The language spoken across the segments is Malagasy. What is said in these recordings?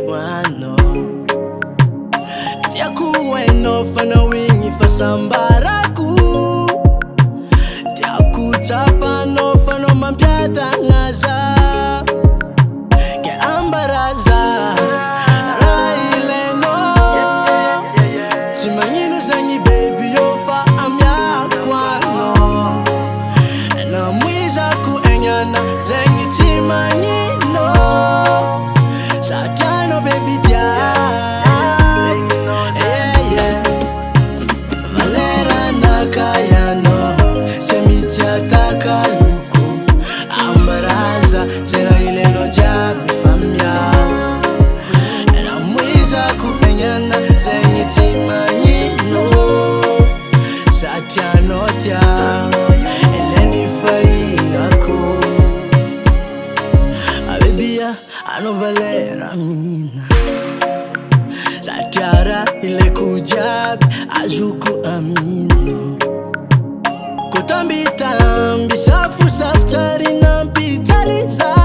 wano Tiaku weno fana wingi fasambaraku Tiaku tapano fano mampiata ngaza Ke ambaraza Raileno Timanginu zangi baby yofa amya kwano Na mwiza kuenyana zangi timangino Satano baby dia Valera nakayano Semitia takaluku Ambaraza zera ile no jabi famya Na mwiza kupenyana zengi timanyino Satano tia Eleni faingako Abebia ano Valera mina Satiara ile kujabi ajuku amino Kutambi tambi safu saftari nampitaliza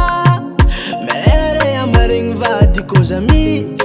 Mere ya maring vadi kozami